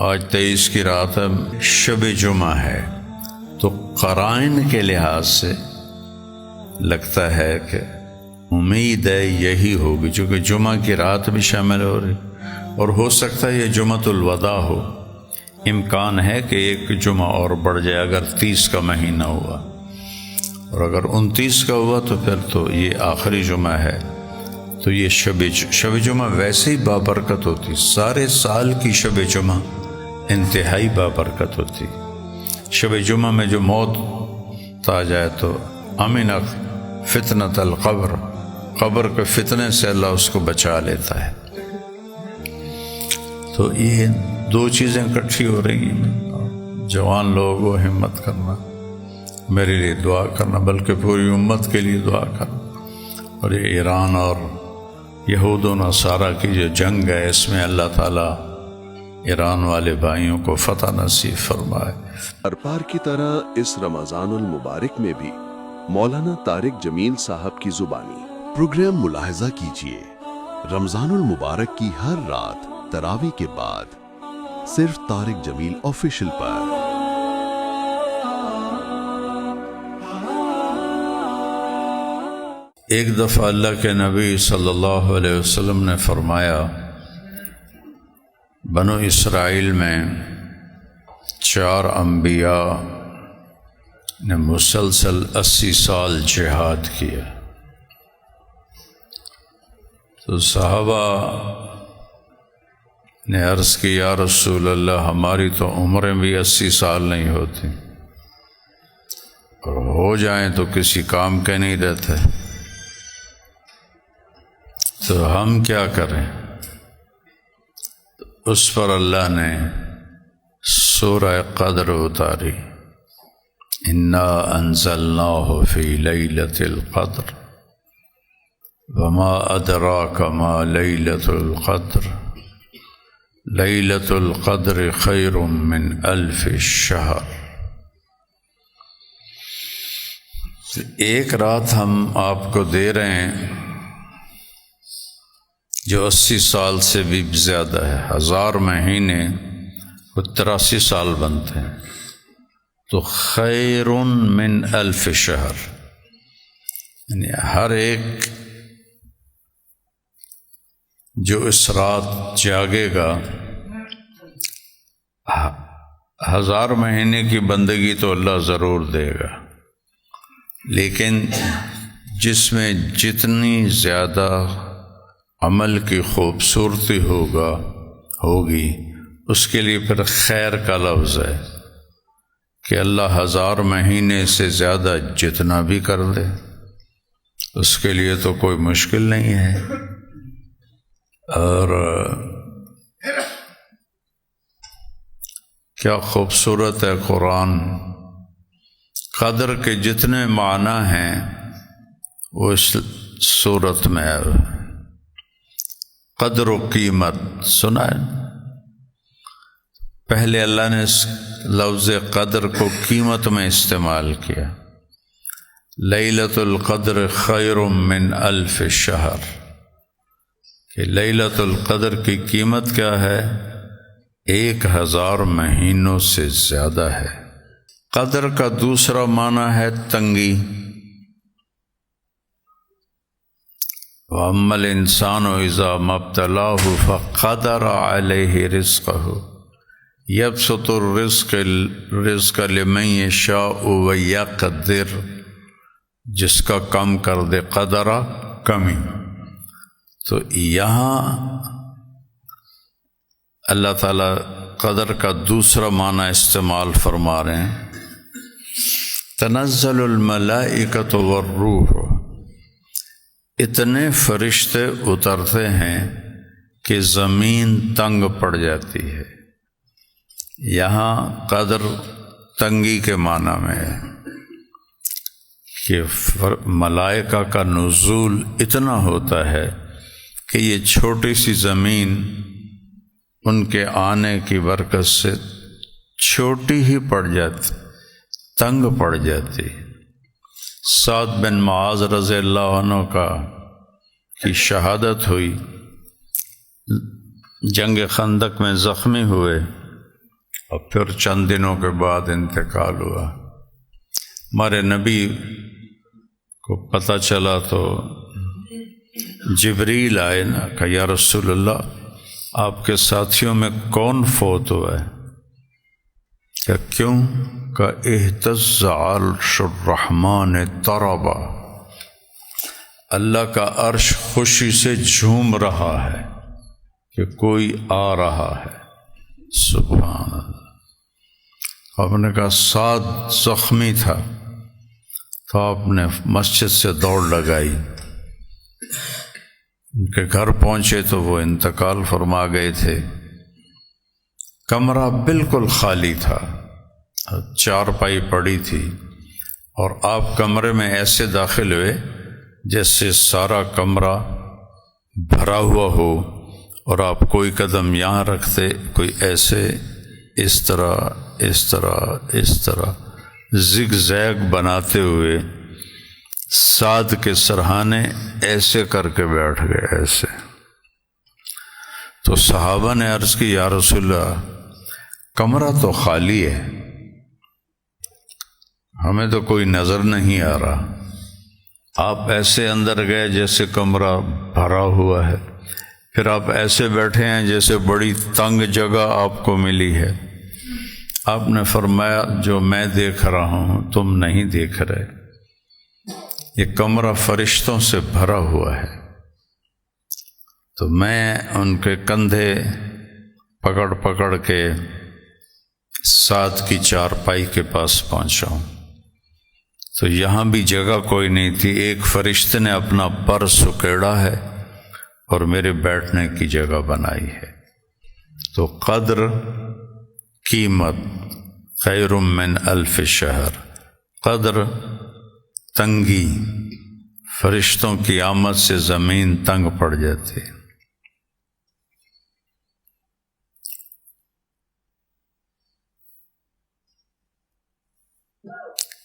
آج 23 کی رات ہے، شب جمعہ ہے، تو قرائن کے لحاظ سے لگتا ہے کہ امید ہے یہی ہوگی، چونکہ جمعہ کی رات بھی شامل ہو رہی، اور ہو سکتا ہے یہ جمعۃ الوداع ہو۔ امکان ہے کہ ایک جمعہ اور بڑھ جائے اگر 30 کا مہینہ ہوا، اور اگر 29 کا ہوا تو پھر تو یہ آخری جمعہ ہے۔ تو یہ شب جمعہ ویسے ہی بابرکت ہوتی، سارے سال کی شب جمعہ انتہائی بابرکت ہوتی۔ شب جمعہ میں جو موت آ جائے تو امن فتنۃ القبر، قبر کے فتنے سے اللہ اس کو بچا لیتا ہے۔ تو یہ دو چیزیں اکٹھی ہو رہی ہیں۔ جوان لوگوں ہمت کرنا، میرے لیے دعا کرنا، بلکہ پوری امت کے لیے دعا کرنا۔ اور یہ ایران اور یہود و نصارہ کی جو جنگ ہے، اس میں اللہ تعالیٰ ایران والے بھائیوں کو فتح نصیب فرمائے۔ ہر بار کی طرح اس رمضان المبارک میں بھی مولانا طارق جمیل صاحب کی زبانی پروگرام ملاحظہ کیجیے۔ رمضان المبارک کی ہر رات تراویح کے بعد صرف طارق جمیل آفیشل پر۔ ایک دفعہ اللہ کے نبی صلی اللہ علیہ وسلم نے فرمایا، بنو اسرائیل میں 4 انبیاء نے مسلسل 80 سال جہاد کیا۔ تو صحابہ نے عرض کی، یا رسول اللہ، ہماری تو عمریں بھی 80 سال نہیں ہوتی، اور ہو جائیں تو کسی کام کے نہیں رہتے، تو ہم کیا کریں؟ اس پر اللہ نے سورہ قدر اتاری، انا انزلناہ فی لیلۃ القدر وما ادراک ما لیلۃ القدر لیلۃ القدر خیر من 1000 شہر۔ ایک رات ہم آپ کو دے رہے ہیں جو 80 سال سے بھی زیادہ ہے، 1000 مہینے وہ 83 سال بنتے ہیں، تو خیر من 1000 شہر، یعنی ہر ایک جو اس رات جاگے گا 1000 مہینے کی بندگی تو اللہ ضرور دے گا، لیکن جس میں جتنی زیادہ عمل کی خوبصورتی ہوگی اس کے لیے پھر خیر کا لفظ ہے کہ اللہ 1000 مہینے سے زیادہ جتنا بھی کر دے اس کے لیے تو کوئی مشکل نہیں ہے۔ اور کیا خوبصورت ہے قرآن، قدر کے جتنے معنی ہیں وہ اس صورت میں ہے۔ قدر و قیمت سنا ہے، پہلے اللہ نے اس لفظ قدر کو قیمت میں استعمال کیا، لیلۃ القدر خیر من 1000 شہر، کہ لیلۃ القدر کی قیمت کیا ہے؟ 1000 مہینوں سے زیادہ ہے۔ قدر کا دوسرا معنی ہے تنگی، وَأَمَّا الْإِنسَانُ إِذَا مَا ابْتَلَاهُ فَقَدَرَ عَلَيْهِ رِزْقَهُ يَبْسُطُ الرِّزْقَ لِمَن يَشَاءُ وَيَقْدِرُ، جس کا کم کر دے، قدرہ کمی۔ تو یہاں اللہ تعالیٰ قدر کا دوسرا معنی استعمال فرما رہے ہیں، تنزل الملائکۃ والروح، اتنے فرشتے اترتے ہیں کہ زمین تنگ پڑ جاتی ہے۔ یہاں قدر تنگی کے معنی میں ہے کہ ملائکہ کا نزول اتنا ہوتا ہے کہ یہ چھوٹی سی زمین ان کے آنے کی برکت سے چھوٹی ہی پڑ جاتی، تنگ پڑ جاتی۔ سعد بن معاذ رضی اللہ عنہ کی شہادت ہوئی، جنگ خندق میں زخمی ہوئے، اور پھر چند دنوں کے بعد انتقال ہوا۔ ہمارے نبی کو پتہ چلا تو جبریل آئے نا، کہ یا رسول اللہ آپ کے ساتھیوں میں کون فوت ہوا ہے؟ کہ کیوں؟ کہ اہتز عرش الرحمن طربا، اللہ کا عرش خوشی سے جھوم رہا ہے کہ کوئی آ رہا ہے۔ سبحان اللہ۔ آپ نے کہا سعد زخمی تھا تو آپ نے مسجد سے دوڑ لگائی، ان کے گھر پہنچے تو وہ انتقال فرما گئے تھے۔ کمرہ بالکل خالی تھا، چارپائی پڑی تھی، اور آپ کمرے میں ایسے داخل ہوئے جیسے سارا کمرہ بھرا ہوا ہو، اور آپ کوئی قدم یہاں رکھتے، کوئی ایسے، اس طرح زگ زیگ بناتے ہوئے سعد کے سرہانے ایسے کر کے بیٹھ گئے ایسے۔ تو صحابہ نے عرض کی یا رسول اللہ کمرہ تو خالی ہے، ہمیں تو کوئی نظر نہیں آ رہا، آپ ایسے اندر گئے جیسے کمرہ بھرا ہوا ہے، پھر آپ ایسے بیٹھے ہیں جیسے بڑی تنگ جگہ آپ کو ملی ہے۔ آپ نے فرمایا جو میں دیکھ رہا ہوں تم نہیں دیکھ رہے، یہ کمرہ فرشتوں سے بھرا ہوا ہے۔ تو میں ان کے کندھے پکڑ پکڑ کے سعد کی چارپائی کے پاس پہنچا ہوں، تو یہاں بھی جگہ کوئی نہیں تھی، ایک فرشتے نے اپنا پر سکیڑا ہے اور میرے بیٹھنے کی جگہ بنائی ہے۔ تو قدر، قیمت خیر من الف شہر، قدر تنگی، فرشتوں کی آمد سے زمین تنگ پڑ جاتی۔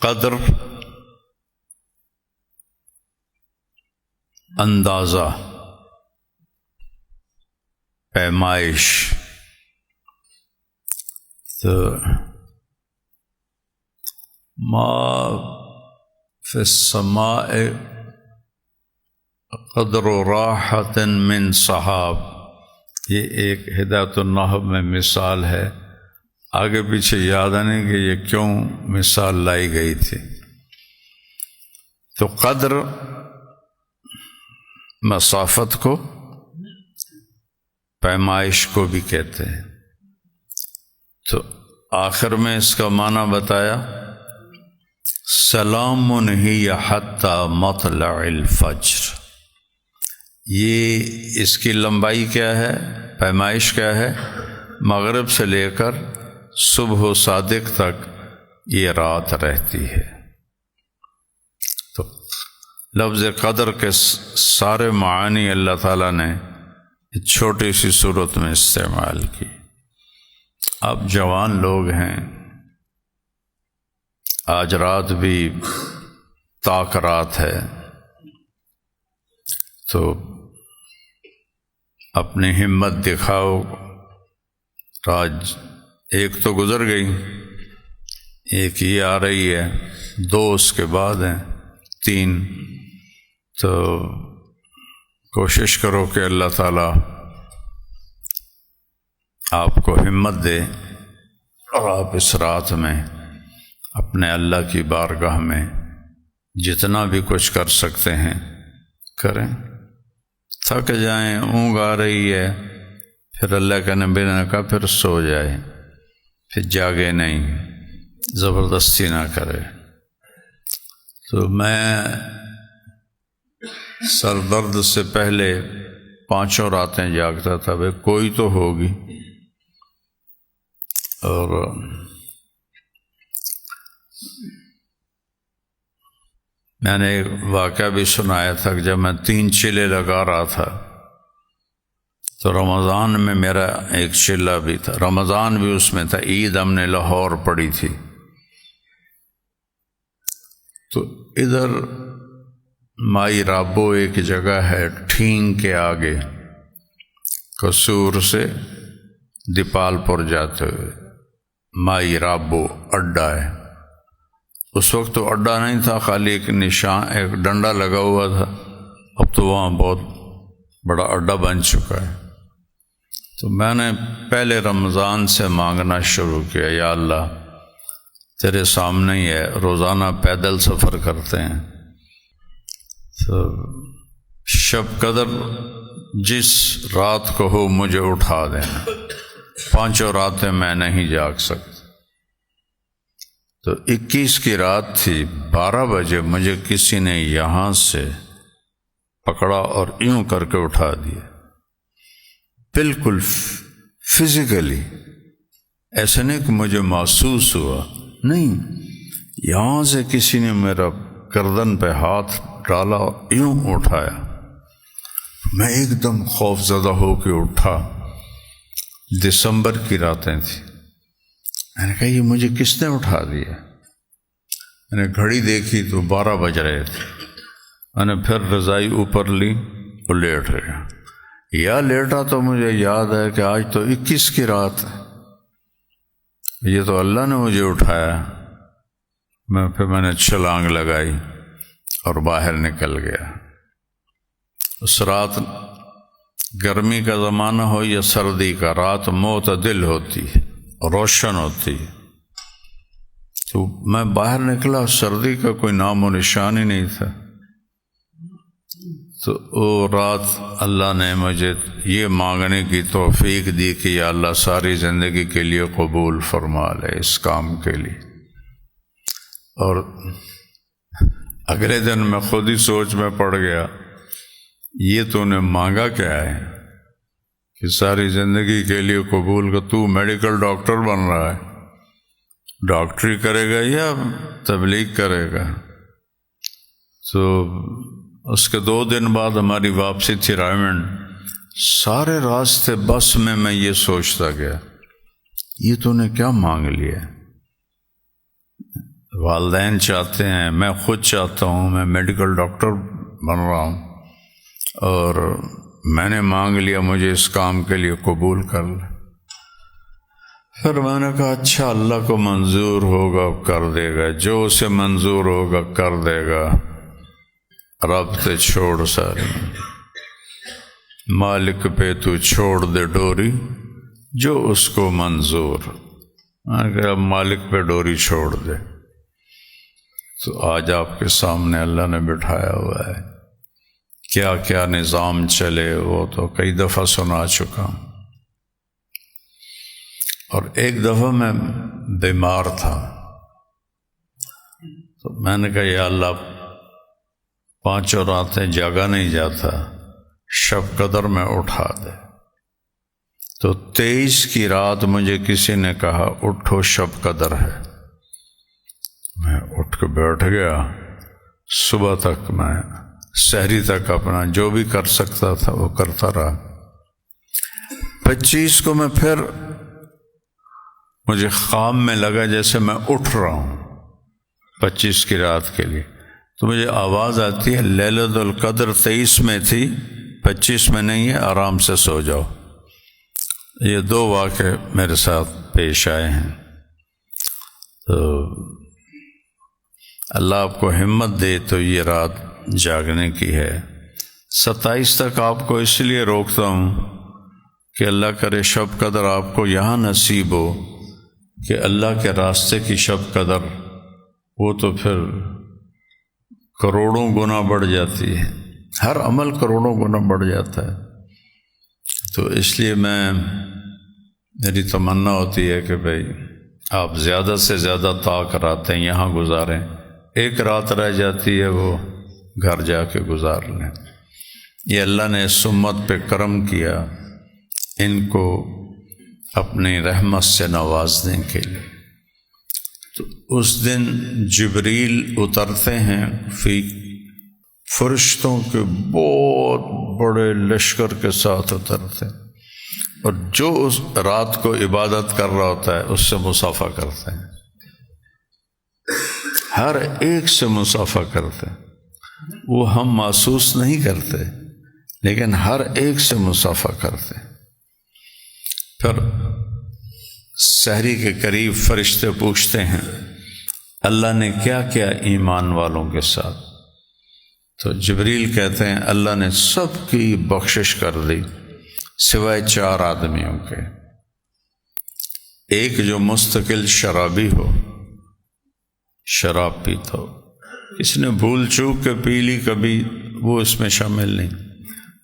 قدر اندازہ، پیمائش۔ تو ما فی السماء قدر راحت من صحاب، یہ ایک ہدایت النحو میں مثال ہے، آگے پیچھے یاد آنے کہ یہ کیوں مثال لائی گئی تھی۔ تو قدر مسافت کو، پیمائش کو بھی کہتے ہیں۔ تو آخر میں اس کا معنی بتایا سلام ہی حتی مطلع الفجر، یہ اس کی لمبائی کیا ہے، پیمائش کیا ہے، مغرب سے لے کر صبح و صادق تک یہ رات رہتی ہے۔ تو لفظ قدر کے سارے معانی اللہ تعالیٰ نے چھوٹی سی صورت میں استعمال کی۔ آپ جوان لوگ ہیں، آج رات بھی طاق رات ہے، تو اپنی ہمت دکھاؤ۔ آج ایک تو گزر گئی، ایک یہ آ رہی ہے، 2 اس کے بعد ہیں، 3، تو کوشش کرو کہ اللہ تعالیٰ آپ کو ہمت دے اور آپ اس رات میں اپنے اللہ کی بارگاہ میں جتنا بھی کچھ کر سکتے ہیں کریں۔ تھک جائیں، اونگ آ رہی ہے، پھر اللہ کے نبی نے کہا پھر سو جائے، پھر جاگے نہیں، زبردستی نہ کرے۔ تو میں سر درد سے پہلے 5 راتیں جاگتا تھا، بھئی کوئی تو ہوگی، اور میں نے ایک واقعہ بھی سنایا تھا کہ جب میں 3 چلے لگا رہا تھا تو رمضان میں میرا ایک چلہ بھی تھا، رمضان بھی اس میں تھا، عید ہم نے لاہور پڑھی تھی۔ تو ادھر مائی رابو ایک جگہ ہے ٹھینگ کے آگے، قصور سے دیپال پور جاتے ہوئے، مائی رابو اڈا ہے. اس وقت تو اڈا نہیں تھا، خالی ایک نشان، ایک ڈنڈا لگا ہوا تھا. اب تو وہاں بہت بڑا اڈا بن چکا ہے. تو میں نے پہلے رمضان سے مانگنا شروع کیا، یا اللہ تیرے سامنے ہی ہے، روزانہ پیدل سفر کرتے ہیں، تو شب قدر جس رات کو ہو مجھے اٹھا دینا. 5 راتیں میں نہیں جاگ سکتا. تو 21 کی رات تھی، 12 بجے مجھے کسی نے یہاں سے پکڑا اور یوں کر کے اٹھا دیا، بالکل فزیکلی. ایسا نہیں کہ مجھے محسوس ہوا، نہیں، یہاں سے کسی نے میرا گردن پہ ہاتھ ڈالا اور یوں اٹھایا. میں ایک دم خوف زدہ ہو کے اٹھا. دسمبر کی راتیں تھیں. میں نے کہا یہ مجھے کس نے اٹھا دیا؟ میں نے گھڑی دیکھی تو 12 بج رہے تھے. میں نے پھر رضائی اوپر لی اور لیٹ گیا. یا لیٹا تو مجھے یاد ہے کہ آج تو 21 کی رات ہے، یہ تو اللہ نے مجھے اٹھایا. میں نے چھلانگ لگائی اور باہر نکل گیا. اس رات گرمی کا زمانہ ہو یا سردی کا، رات معتدل ہوتی ہے، روشن ہوتی ہے. تو میں باہر نکلا، سردی کا کوئی نام و نشان ہی نہیں تھا. تو وہ رات اللہ نے مجھے یہ مانگنے کی توفیق دی کہ یا اللہ ساری زندگی کے لیے قبول فرما لے اس کام کے لیے. اور اگلے دن میں خود ہی سوچ میں پڑ گیا، یہ تو نے مانگا کیا ہے کہ ساری زندگی کے لیے قبول کا؟ تو میڈیکل ڈاکٹر بن رہا ہے، ڈاکٹری کرے گا یا تبلیغ کرے گا؟ تو اس کے 2 دن بعد ہماری واپسی تھی رائمنڈ. سارے راستے بس میں یہ سوچتا گیا، یہ تو نے کیا مانگ لیا؟ والدین چاہتے ہیں، میں خود چاہتا ہوں، میں میڈیکل ڈاکٹر بن رہا ہوں، اور میں نے مانگ لیا مجھے اس کام کے لیے قبول کر لے. پھر میں نے کہا اچھا، اللہ کو منظور ہوگا کر دے گا، جو اسے منظور ہوگا کر دے گا. رب تے چھوڑ ساری، مالک پہ تو چھوڑ دے ڈوری، جو اس کو منظور. میں نے کہا مالک پہ ڈوری چھوڑ دے. تو آج آپ کے سامنے اللہ نے بٹھایا ہوا ہے. کیا کیا نظام چلے وہ تو کئی دفعہ سنا چکا ہوں. اور ایک دفعہ میں بیمار تھا، تو میں نے کہا یا اللہ 5 راتیں جاگا نہیں جاتا، شب قدر میں اٹھا دے. تو 23 کی رات مجھے کسی نے کہا اٹھو شب قدر ہے. میں اٹھ کے بیٹھ گیا. صبح تک میں سحری تک اپنا جو بھی کر سکتا تھا وہ کرتا رہا. 25 کو میں پھر مجھے خواب میں لگا جیسے میں اٹھ رہا ہوں 25 کی رات کے لیے. تو مجھے آواز آتی ہے لیلۃ القدر 23 میں تھی، 25 میں نہیں ہے، آرام سے سو جاؤ. یہ 2 واقعے میرے ساتھ پیش آئے ہیں. تو اللہ آپ کو ہمت دے تو یہ رات جاگنے کی ہے. 27 تک آپ کو اس لیے روکتا ہوں کہ اللہ کرے شب قدر آپ کو یہاں نصیب ہو کہ اللہ کے راستے کی شب قدر، وہ تو پھر کروڑوں گنا بڑھ جاتی ہے، ہر عمل کروڑوں گنا بڑھ جاتا ہے. تو اس لیے میری تمنا ہوتی ہے کہ بھئی آپ زیادہ سے زیادہ طاق راتیں یہاں گزاریں. 1 رات رہ جاتی ہے وہ گھر جا کے گزار لیں. یہ اللہ نے اس امت پہ کرم کیا ان کو اپنی رحمت سے نوازنے کے لیے. تو اس دن جبریل اترتے ہیں، فرشتوں کے بہت بڑے لشکر کے ساتھ اترتے ہیں، اور جو اس رات کو عبادت کر رہا ہوتا ہے اس سے مصافحہ کرتے ہیں. ہر ایک سے مصافحہ کرتے ہیں. وہ ہم محسوس نہیں کرتے لیکن ہر ایک سے مصافحہ کرتے ہیں. پھر سحری کے قریب فرشتے پوچھتے ہیں اللہ نے کیا کیا ایمان والوں کے ساتھ؟ تو جبریل کہتے ہیں اللہ نے سب کی بخشش کر دی سوائے 4 آدمیوں کے۔ ایک جو مستقل شرابی ہو، شراب پیتا ہو، اس نے بھول چوک کے پی لی کبھی، وہ اس میں شامل نہیں۔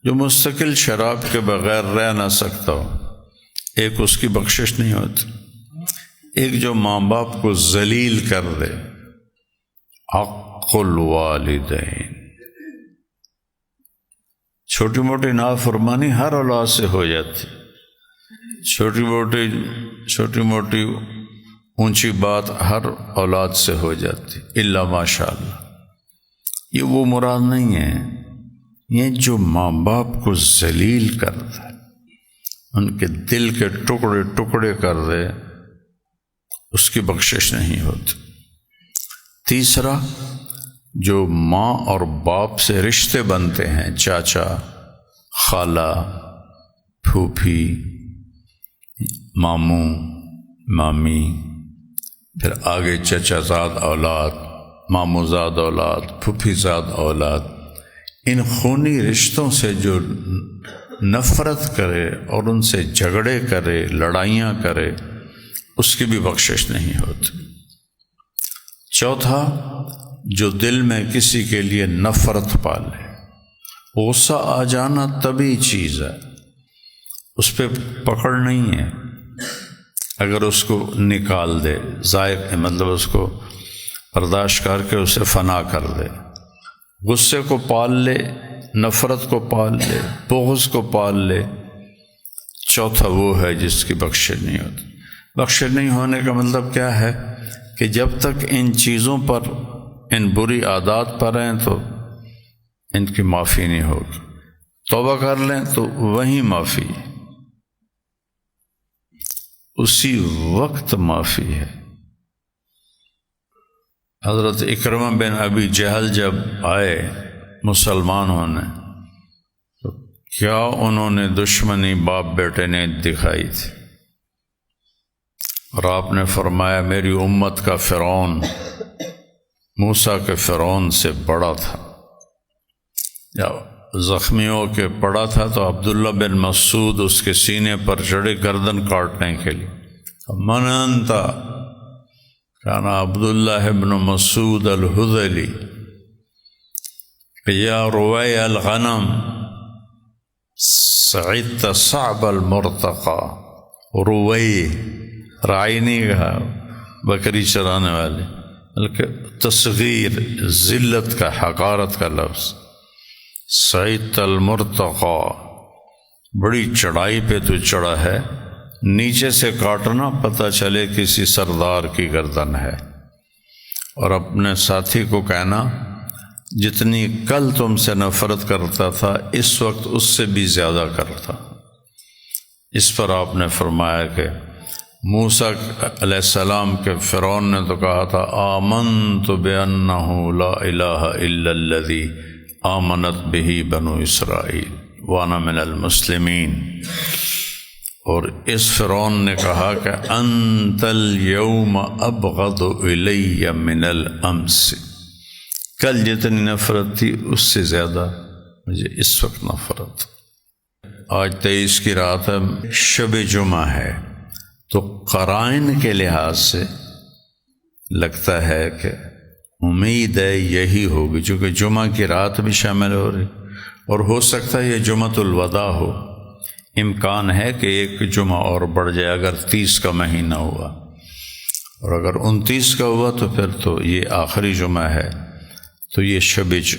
جو مستقل شراب کے بغیر رہ نہ سکتا ہو، ایک اس کی بخشش نہیں ہوتی۔ ایک جو ماں باپ کو ذلیل کر دے، حق الوالدین، چھوٹی موٹی نافرمانی ہر اولاد سے ہو جاتی، چھوٹی موٹی اونچی بات ہر اولاد سے ہو جاتی الا ماشاء اللہ۔ یہ وہ مراد نہیں ہے، یہ جو ماں باپ کو ذلیل کر دے، ان کے دل کے ٹکڑے ٹکڑے کر دے، اس کی بخشش نہیں ہوتی۔ تیسرا، جو ماں اور باپ سے رشتے بنتے ہیں، چاچا، خالہ، پھوپھی، ماموں، مامی، پھر آگے چچا زاد اولاد، ماموں زاد اولاد، پھوپھی زاد اولاد، ان خونی رشتوں سے جو نفرت کرے اور ان سے جھگڑے کرے، لڑائیاں کرے، اس کی بھی بخشش نہیں ہوتی۔ چوتھا، جو دل میں کسی کے لیے نفرت پالے، غصہ آ جانا طبیعی چیز ہے، اس پہ پکڑ نہیں ہے، اگر اس کو نکال دے، ذائق مطلب اس کو برداشت کر کے اسے فنا کر دے، غصے کو پال لے، نفرت کو پال لے، بغض کو پال لے، چوتھا وہ ہے جس کی بخشش نہیں ہوتی۔ بخشش نہیں ہونے کا مطلب کیا ہے کہ جب تک ان چیزوں پر، ان بری عادات پر ہیں تو ان کی معافی نہیں ہوگی۔ توبہ کر لیں تو وہیں معافی ہے، اسی وقت معافی ہے۔ حضرت اکرمہ بن ابی جہل جب آئے مسلمان ہونے تو کیا انہوں نے دشمنی باپ بیٹے نے دکھائی تھی، اور آپ نے فرمایا میری امت کا فرعون موسیٰ کے فرعون سے بڑا تھا۔ جب زخمیوں کے پڑا تھا تو عبداللہ بن مسعود اس کے سینے پر چڑھے گردن کاٹنے کے لیے، من انت؟ کان عبداللہ بن مسعود الحذلی یا روی الغنم سعدت صعب المرتقى۔ روی رائی نہیں کہا بکری چرانے والے، بلکہ تصغیر، ذلت کا، حقارت کا لفظ۔ سعدت المرتقى، بڑی چڑھائی پہ تو چڑھا ہے، نیچے سے کاٹنا پتہ چلے کسی سردار کی گردن ہے۔ اور اپنے ساتھی کو کہنا جتنی کل تم سے نفرت کرتا تھا اس وقت اس سے بھی زیادہ کرتا۔ اس پر آپ نے فرمایا کہ موسیٰ علیہ السلام کے فرعون نے تو کہا تھا آمنت بأنہ لا الہ الا الذی آمنت بہ بنو اسرائیل وانا من المسلمین، اور اس فرعون نے کہا کہ انت اليوم ابغض الی من الامس، کل جتنی نفرت تھی اس سے زیادہ مجھے اس وقت نفرت۔ آج 23 کی رات ہے، شب جمعہ ہے، تو قرائن کے لحاظ سے لگتا ہے کہ امید ہے یہی ہوگی، چونکہ جمعہ کی رات بھی شامل ہو رہی، اور ہو سکتا ہے یہ جمعۃ الوداع ہو، امکان ہے کہ ایک جمعہ اور بڑھ جائے اگر 30 کا مہینہ ہوا، اور اگر 29 کا ہوا تو پھر تو یہ آخری جمعہ ہے۔ تو یہ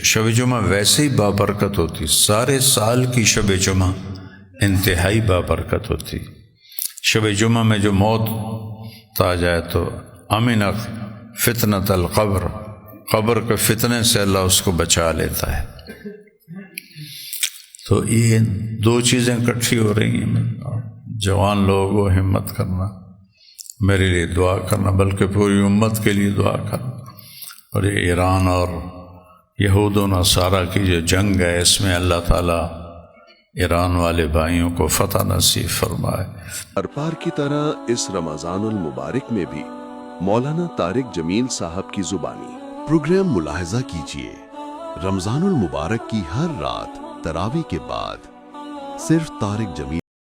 شب جمعہ ویسے ہی بابرکت ہوتی، سارے سال کی شب جمعہ انتہائی بابرکت ہوتی۔ شب جمعہ میں جو موت آ جائے تو امن فتنۃ القبر، قبر کے فتنے سے اللہ اس کو بچا لیتا ہے۔ تو یہ 2 چیزیں اکٹھی ہو رہی ہیں۔ جوان لوگوں ہمت کرنا، میرے لیے دعا کرنا، بلکہ پوری امت کے لیے دعا کرنا۔ اور یہ ایران اور یہود و نصارہ کی جو جنگ ہے، اس میں اللہ تعالیٰ ایران والے بھائیوں کو فتح نصیب فرمائے۔ ہر بار کی طرح اس رمضان المبارک میں بھی مولانا طارق جمیل صاحب کی زبانی پروگرام ملاحظہ کیجیے۔ رمضان المبارک کی ہر رات تراویح کے بعد صرف طارق جمیل